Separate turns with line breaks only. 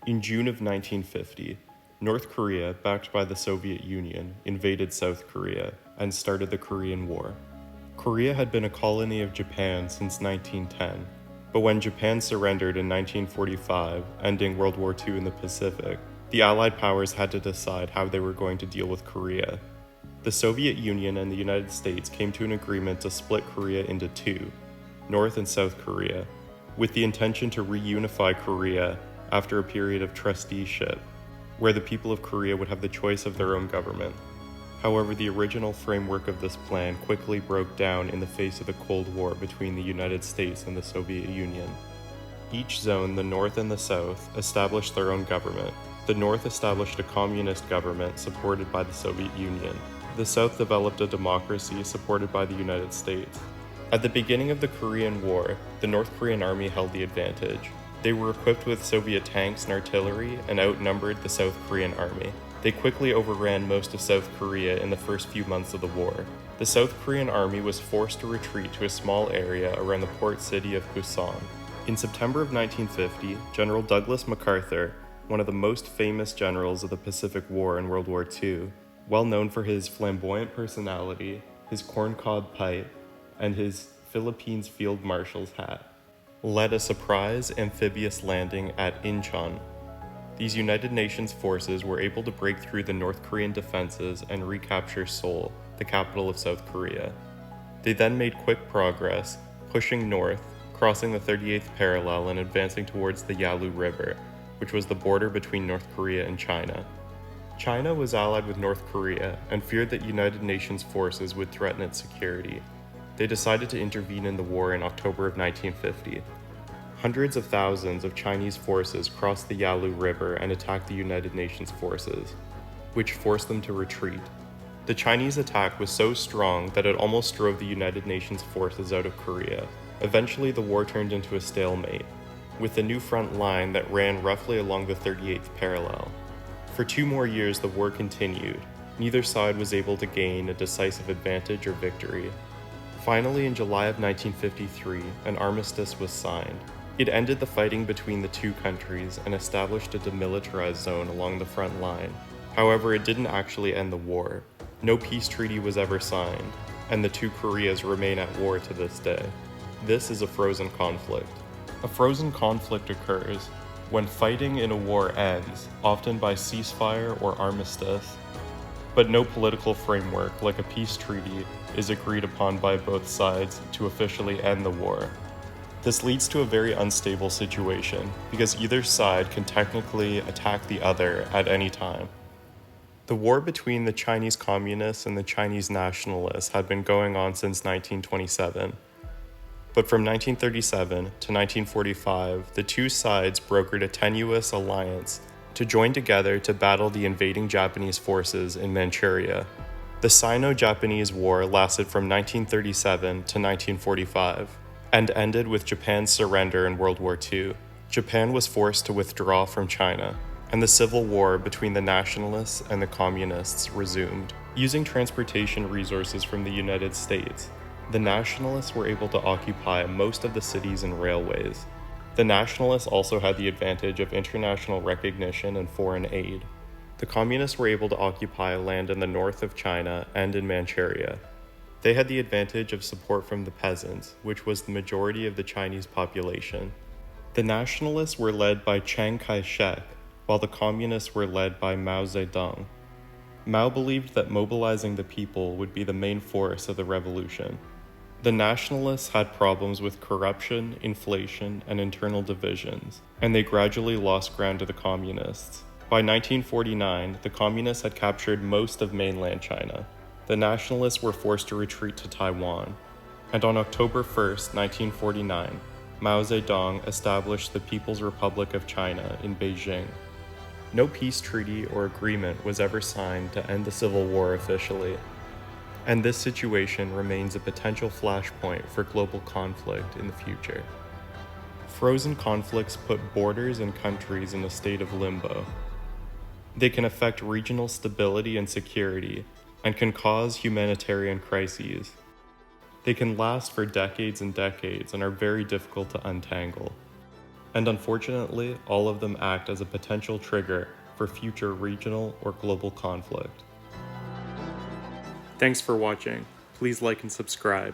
In June of 1950, North Korea, backed by the Soviet Union, invaded South Korea and started the Korean War. Korea had been a colony of Japan since 1910, but when Japan surrendered in 1945, ending World War II in the Pacific, the Allied powers had to decide how they were going to deal with Korea. The Soviet Union and the United States came to an agreement to split Korea into two, North and South Korea, with the intention to reunify Korea after a period of trusteeship, where the people of Korea would have the choice of their own government. However, the original framework of this plan quickly broke down in the face of the Cold War between the United States and the Soviet Union. Each zone, the North and the South, established their own government. The North established a communist government supported by the Soviet Union. The South developed a democracy supported by the United States. At the beginning of the Korean War, the North Korean army held the advantage. They were equipped with Soviet tanks and artillery and outnumbered the South Korean army. They quickly overran most of South Korea in the first few months of the war. The South Korean army was forced to retreat to a small area around the port city of Busan. In September of 1950, General Douglas MacArthur, one of the most famous generals of the Pacific War and World War II, well known for his flamboyant personality, his corncob pipe, and his Philippines Field Marshal's hat, led a surprise amphibious landing at Incheon. These United Nations forces were able to break through the North Korean defenses and recapture Seoul, the capital of South Korea. They then made quick progress, pushing north, crossing the 38th parallel and advancing towards the Yalu River, which was the border between North Korea and China. China was allied with North Korea and feared that United Nations forces would threaten its security. They decided to intervene in the war in October of 1950. Hundreds of thousands of Chinese forces crossed the Yalu River and attacked the United Nations forces, which forced them to retreat. The Chinese attack was so strong that it almost drove the United Nations forces out of Korea. Eventually, the war turned into a stalemate, with a new front line that ran roughly along the 38th parallel. For 2 more years, the war continued. Neither side was able to gain a decisive advantage or victory. Finally, in July of 1953, an armistice was signed. It ended the fighting between the two countries and established a demilitarized zone along the front line. However, it didn't actually end the war. No peace treaty was ever signed, and the two Koreas remain at war to this day. This is a frozen conflict. A frozen conflict occurs when fighting in a war ends, often by ceasefire or armistice, but no political framework, like a peace treaty, is agreed upon by both sides to officially end the war. This leads to a very unstable situation, because either side can technically attack the other at any time. The war between the Chinese Communists and the Chinese Nationalists had been going on since 1927. But from 1937 to 1945, the two sides brokered a tenuous alliance to join together to battle the invading Japanese forces in Manchuria. The Sino-Japanese War lasted from 1937 to 1945 and ended with Japan's surrender in World War II. Japan was forced to withdraw from China, and the civil war between the nationalists and the communists resumed. Using transportation resources from the United States, the nationalists were able to occupy most of the cities and railways. The nationalists also had the advantage of international recognition and foreign aid. The communists were able to occupy land in the north of China and in Manchuria. They had the advantage of support from the peasants, which was the majority of the Chinese population. The nationalists were led by Chiang Kai-shek, while the communists were led by Mao Zedong. Mao believed that mobilizing the people would be the main force of the revolution. The nationalists had problems with corruption, inflation, and internal divisions, and they gradually lost ground to the communists. By 1949, the communists had captured most of mainland China. The nationalists were forced to retreat to Taiwan, and on October 1st, 1949, Mao Zedong established the People's Republic of China in Beijing. No peace treaty or agreement was ever signed to end the Civil War officially, and this situation remains a potential flashpoint for global conflict in the future. Frozen conflicts put borders and countries in a state of limbo. They can affect regional stability and security, and can cause humanitarian crises. They can last for decades and decades and are very difficult to untangle. And unfortunately, all of them act as a potential trigger for future regional or global conflict. Thanks for watching. Please like and subscribe.